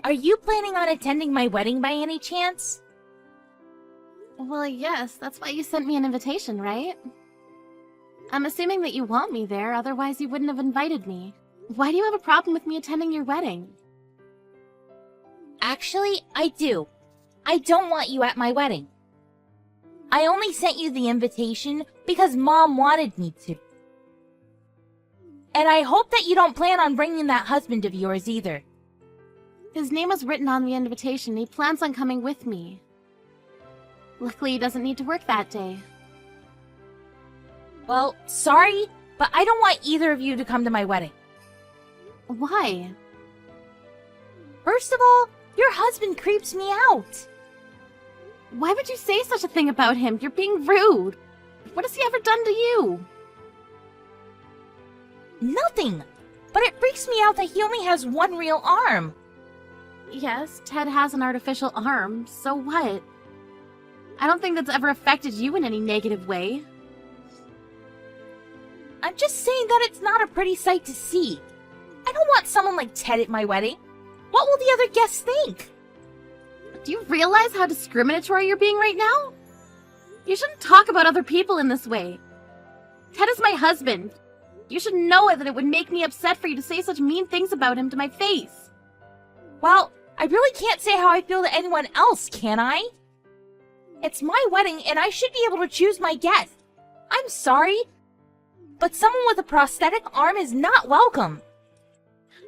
Are you planning on attending my wedding by any chance? Well, yes, that's why you sent me an invitation, right? I'm assuming that you want me there, otherwise you wouldn't have invited me. Why do you have a problem with me attending your wedding? Actually, I do. I don't want you at my wedding. I only sent you the invitation because Mom wanted me to. And I hope that you don't plan on bringing that husband of yours either. His name was written on the invitation. He plans on coming with me. Luckily, he doesn't need to work that day. Well, sorry, but I don't want either of you to come to my wedding. Why? First of all, your husband creeps me out. Why would you say such a thing about him? You're being rude. What has he ever done to you? Nothing. But it freaks me out that he only has one real arm. Yes, Ted has an artificial arm, so what? I don't think that's ever affected you in any negative way. I'm just saying that it's not a pretty sight to see. I don't want someone like Ted at my wedding. What will the other guests think? Do you realize how discriminatory you're being right now? You shouldn't talk about other people in this way. Ted is my husband. You should know that it would make me upset for you to say such mean things about him to my face. Well, I really can't say how I feel to anyone else, can I? It's my wedding and I should be able to choose my guests. I'm sorry, but someone with a prosthetic arm is not welcome.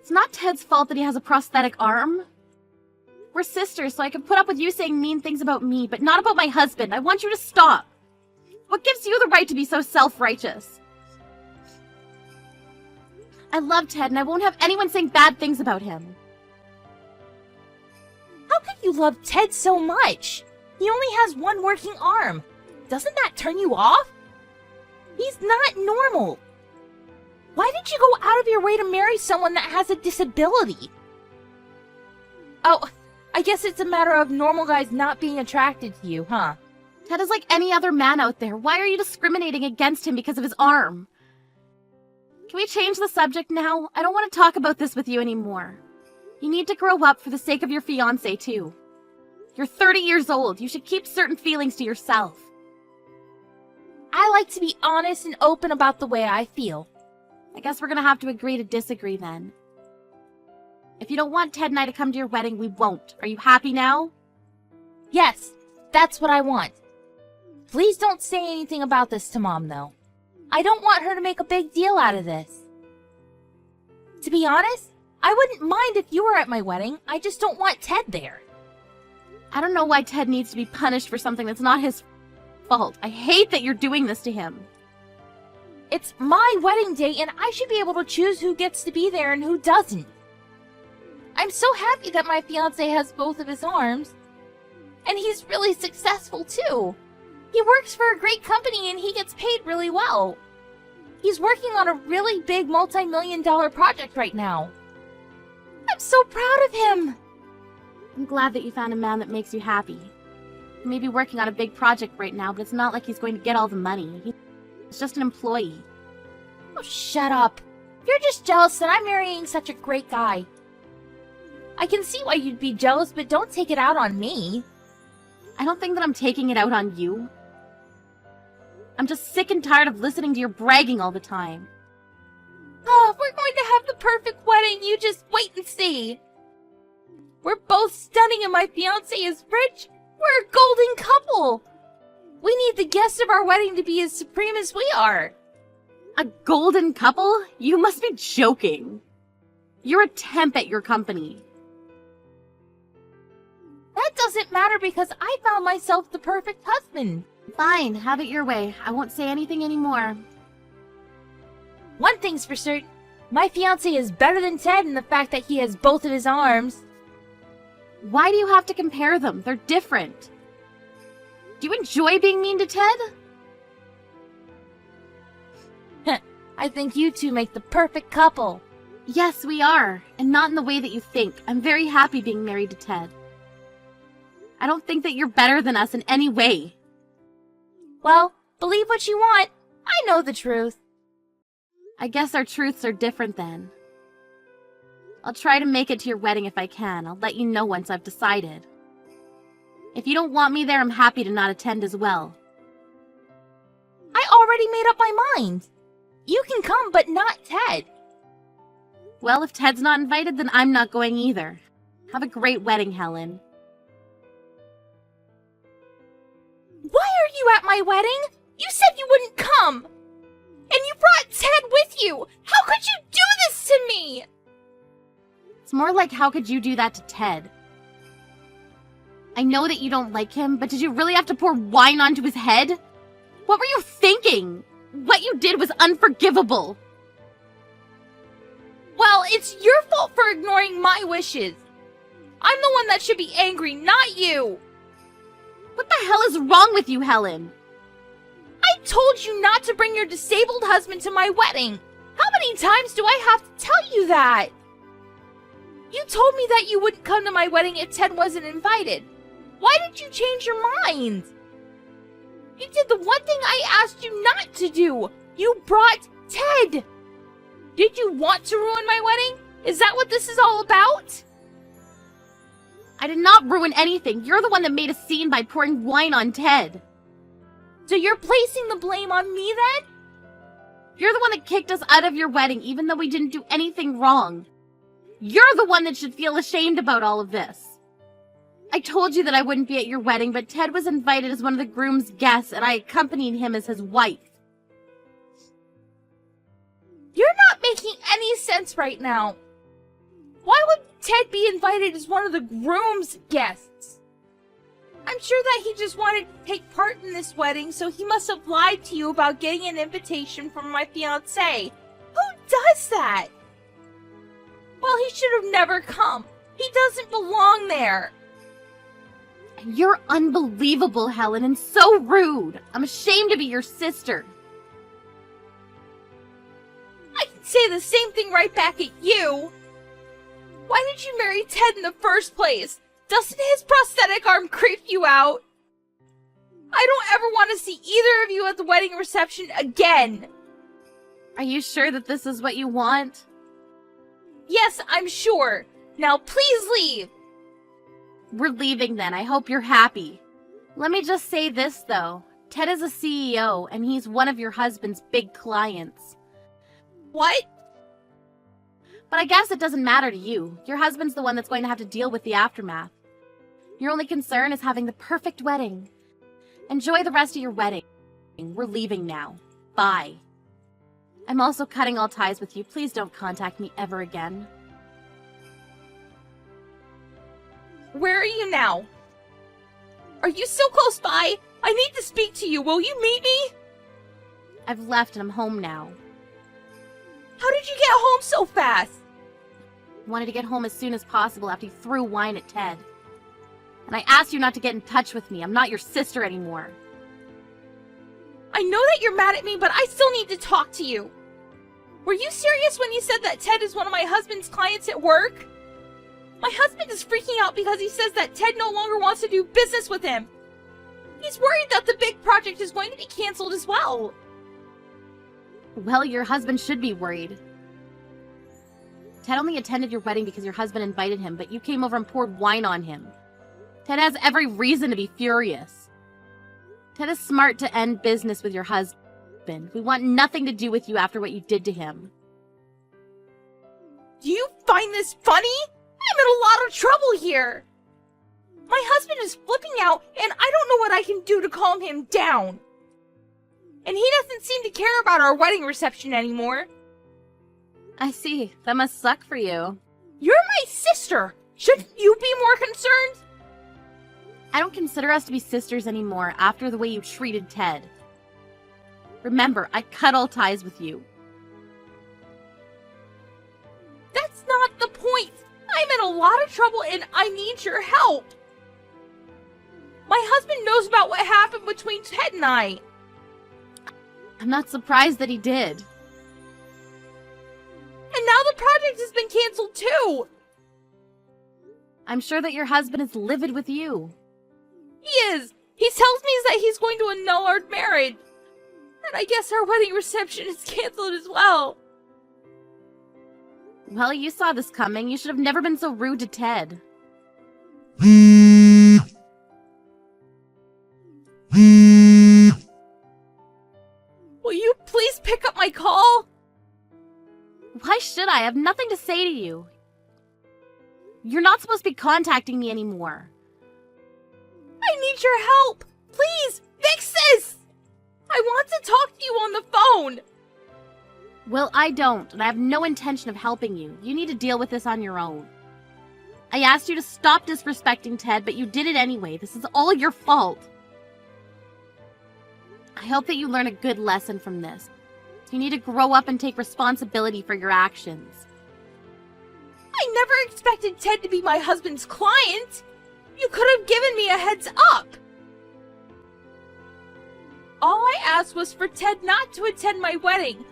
It's not Ted's fault that he has a prosthetic arm. We're sisters, so I can put up with you saying mean things about me, but not about my husband. I want you to stop. What gives you the right to be so self-righteous? I love Ted, and I won't have anyone saying bad things about him. How could you love Ted so much? He only has one working arm. Doesn't that turn you off? He's not normal. Why did you go out of your way to marry someone that has a disability? Oh, I guess it's a matter of normal guys not being attracted to you, huh? Ted is like any other man out there. Why are you discriminating against him because of his arm? Can we change the subject now? I don't want to talk about this with you anymore. You need to grow up for the sake of your fiancé, too. You're 30 years old. You should keep certain feelings to yourself. I like to be honest and open about the way I feel. I guess we're gonna have to agree to disagree then. If you don't want Ted and I to come to your wedding, we won't. Are you happy now? Yes, that's what I want. Please don't say anything about this to Mom, though. I don't want her to make a big deal out of this. To be honest, I wouldn't mind if you were at my wedding. I just don't want Ted there. I don't know why Ted needs to be punished for something that's not his fault. I hate that you're doing this to him. It's my wedding day and I should be able to choose who gets to be there and who doesn't. I'm so happy that my fiancé has both of his arms. And he's really successful too. He works for a great company and he gets paid really well. He's working on a really big multi-million-dollar project right now. I'm so proud of him. I'm glad that you found a man that makes you happy. He may be working on a big project right now, but it's not like he's going to get all the money. He's just an employee. Oh, shut up. You're just jealous that I'm marrying such a great guy. I can see why you'd be jealous, but don't take it out on me. I don't think that I'm taking it out on you. I'm just sick and tired of listening to your bragging all the time. Oh, we're going to have the perfect wedding. You just wait and see. We're both stunning and my fiancé is rich. We're a golden couple. We need the guests of our wedding to be as supreme as we are. A golden couple? You must be joking. You're a temp at your company. That doesn't matter because I found myself the perfect husband. Fine, have it your way. I won't say anything anymore. One thing's for certain. My fiancé is better than Ted in the fact that he has both of his arms. Why do you have to compare them? They're different. Do you enjoy being mean to Ted? I think you two make the perfect couple. Yes, we are. And not in the way that you think. I'm very happy being married to Ted. I don't think that you're better than us in any way. Well, believe what you want. I know the truth. I guess our truths are different then. I'll try to make it to your wedding if I can. I'll let you know once I've decided. If you don't want me there, I'm happy to not attend as well. I already made up my mind. You can come, but not Ted. Well, if Ted's not invited, then I'm not going either. Have a great wedding, Helen. Why are you at my wedding? You said you wouldn't come. And you brought Ted with you. How could you do this to me? It's more like, how could you do that to Ted? I know that you don't like him, but did you really have to pour wine onto his head? What were you thinking? What you did was unforgivable. Well, it's your fault for ignoring my wishes. I'm the one that should be angry, not you. What the hell is wrong with you, Helen? I told you not to bring your disabled husband to my wedding. How many times do I have to tell you that? You told me that you wouldn't come to my wedding if Ted wasn't invited. Why did you change your mind? You did the one thing I asked you not to do. You brought Ted. Did you want to ruin my wedding? Is that what this is all about? I did not ruin anything. You're the one that made a scene by pouring wine on Ted. So you're placing the blame on me then? You're the one that kicked us out of your wedding even though we didn't do anything wrong. You're the one that should feel ashamed about all of this. I told you that I wouldn't be at your wedding, but Ted was invited as one of the groom's guests and I accompanied him as his wife. You're not making any sense right now. Why would Ted be invited as one of the groom's guests? I'm sure that he just wanted to take part in this wedding, so he must have lied to you about getting an invitation from my fiancé. Who does that? Well, he should have never come. He doesn't belong there. You're unbelievable, Helen, and so rude. I'm ashamed to be your sister. I can say the same thing right back at you. Why did you marry Ted in the first place? Doesn't his prosthetic arm creep you out? I don't ever want to see either of you at the wedding reception again. Are you sure that this is what you want? Yes, I'm sure. Now please leave. We're leaving then. I hope you're happy. Let me just say this, though. Ted is a CEO, and he's one of your husband's big clients. What? But I guess it doesn't matter to you. Your husband's the one that's going to have to deal with the aftermath. Your only concern is having the perfect wedding. Enjoy the rest of your wedding. We're leaving now. Bye. I'm also cutting all ties with you. Please don't contact me ever again. Where are you now? Are you still close by? I need to speak to you. Will you meet me? I've left and I'm home now. How did you get home so fast? Wanted to get home as soon as possible after you threw wine at Ted. And I asked you not to get in touch with me. I'm not your sister anymore. I know that you're mad at me, but I still need to talk to you. Were you serious when you said that Ted is one of my husband's clients at work? My husband is freaking out because he says that Ted no longer wants to do business with him. He's worried that the big project is going to be canceled as well. Well, your husband should be worried. Ted only attended your wedding because your husband invited him, but you came over and poured wine on him. Ted has every reason to be furious. Ted is smart to end business with your husband. We want nothing to do with you after what you did to him. Do you find this funny? I'm in a lot of trouble here. My husband is flipping out, and I don't know what I can do to calm him down. And he doesn't seem to care about our wedding reception anymore. I see. That must suck for you. You're my sister. Shouldn't you be more concerned? I don't consider us to be sisters anymore after the way you treated Ted. Remember, I cut all ties with you. That's not the point. I'm in a lot of trouble and I need your help. My husband knows about what happened between Ted and I. I'm not surprised that he did. And now the project has been canceled too. I'm sure that your husband is livid with you. He is. He tells me that he's going to annul our marriage. And I guess our wedding reception is canceled as well. Well, you saw this coming. You should have never been so rude to Ted. Will you please pick up my call? Why should I? I have nothing to say to you. You're not supposed to be contacting me anymore. I need your help. Please, fix this. I want to talk to you on the phone. Well, I don't, and I have no intention of helping you. You need to deal with this on your own. I asked you to stop disrespecting Ted, but you did it anyway. This is all your fault. I hope that you learn a good lesson from this. You need to grow up and take responsibility for your actions. I never expected Ted to be my husband's client. You could have given me a heads up. All I asked was for Ted not to attend my wedding.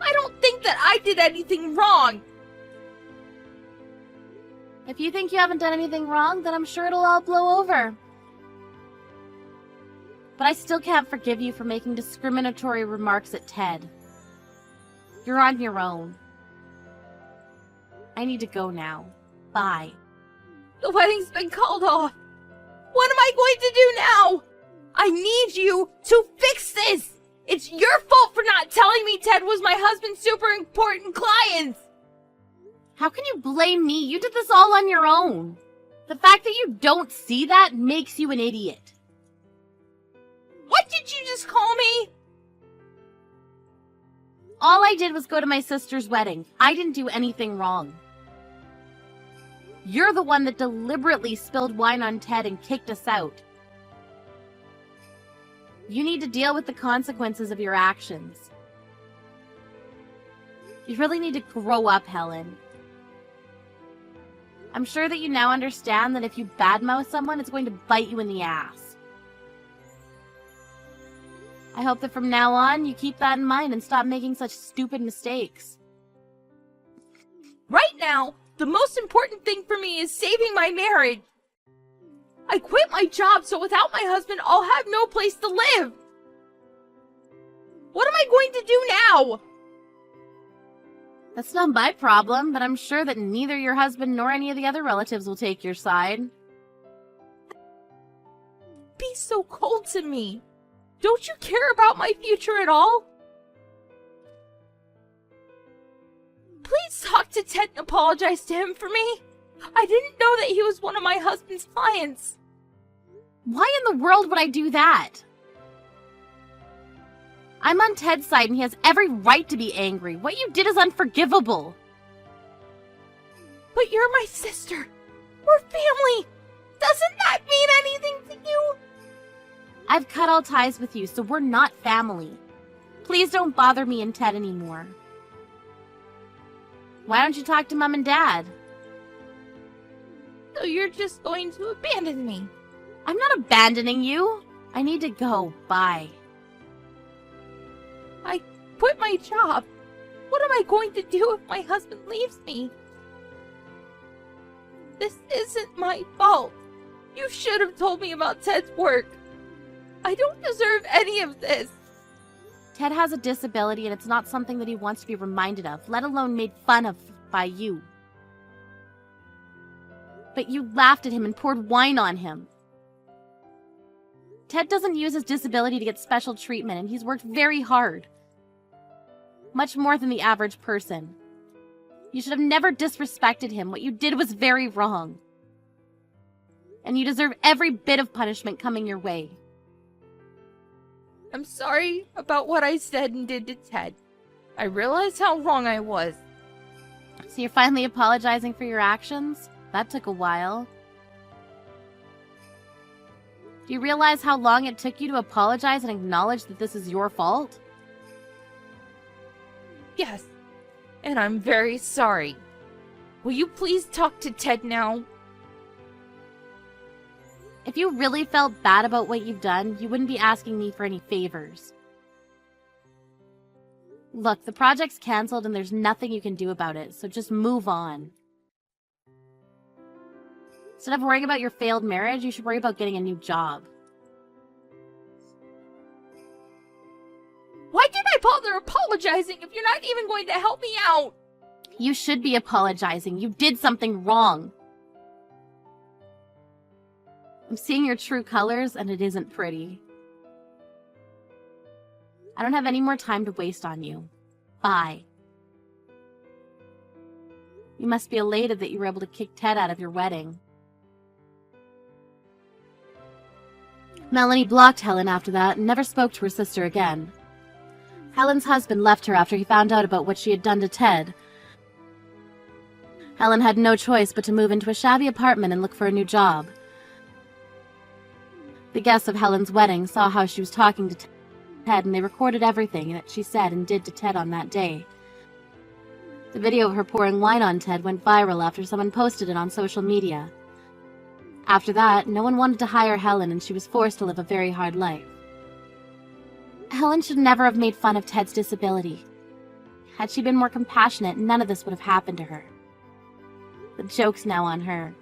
I don't think that I did anything wrong. If you think you haven't done anything wrong, then I'm sure it'll all blow over. But I still can't forgive you for making discriminatory remarks at Ted. You're on your own. I need to go now. Bye. The wedding's been called off. What am I going to do now? I need you to fix this. It's your fault for not telling me Ted was my husband's super important client. How can you blame me? You did this all on your own. The fact that you don't see that makes you an idiot. What did you just call me? All I did was go to my sister's wedding. I didn't do anything wrong. You're the one that deliberately spilled wine on Ted and kicked us out. You need to deal with the consequences of your actions. You really need to grow up, Helen. I'm sure that you now understand that if you badmouth someone, it's going to bite you in the ass. I hope that from now on, you keep that in mind and stop making such stupid mistakes. Right now, the most important thing for me is saving my marriage. I quit my job, so without my husband, I'll have no place to live. What am I going to do now? That's not my problem, but I'm sure that neither your husband nor any of the other relatives will take your side. Be so cold to me. Don't you care about my future at all? Please talk to Ted and apologize to him for me. I didn't know that he was one of my husband's clients. Why in the world would I do that? I'm on Ted's side and he has every right to be angry. What you did is unforgivable. But you're my sister. We're family. Doesn't that mean anything to you? I've cut all ties with you, so we're not family. Please don't bother me and Ted anymore. Why don't you talk to Mom and Dad? So you're just going to abandon me? I'm not abandoning you. I need to go. Bye. I quit my job. What am I going to do if my husband leaves me? This isn't my fault. You should have told me about Ted's work. I don't deserve any of this. Ted has a disability and it's not something that he wants to be reminded of, let alone made fun of by you. But you laughed at him and poured wine on him. Ted doesn't use his disability to get special treatment, and he's worked very hard. Much more than the average person. You should have never disrespected him. What you did was very wrong. And you deserve every bit of punishment coming your way. I'm sorry about what I said and did to Ted. I realize how wrong I was. So you're finally apologizing for your actions? That took a while. Do you realize how long it took you to apologize and acknowledge that this is your fault? Yes, and I'm very sorry. Will you please talk to Ted now? If you really felt bad about what you've done, you wouldn't be asking me for any favors. Look, the project's canceled and there's nothing you can do about it, so just move on. Instead of worrying about your failed marriage, you should worry about getting a new job. Why did I bother apologizing if you're not even going to help me out? You should be apologizing. You did something wrong. I'm seeing your true colors, and it isn't pretty. I don't have any more time to waste on you. Bye. You must be elated that you were able to kick Ted out of your wedding. Melanie blocked Helen after that and never spoke to her sister again. Helen's husband left her after he found out about what she had done to Ted. Helen had no choice but to move into a shabby apartment and look for a new job. The guests of Helen's wedding saw how she was talking to Ted, and they recorded everything that she said and did to Ted on that day. The video of her pouring wine on Ted went viral after someone posted it on social media. After that, no one wanted to hire Helen, and she was forced to live a very hard life. Helen should never have made fun of Ted's disability. Had she been more compassionate, none of this would have happened to her. The joke's now on her.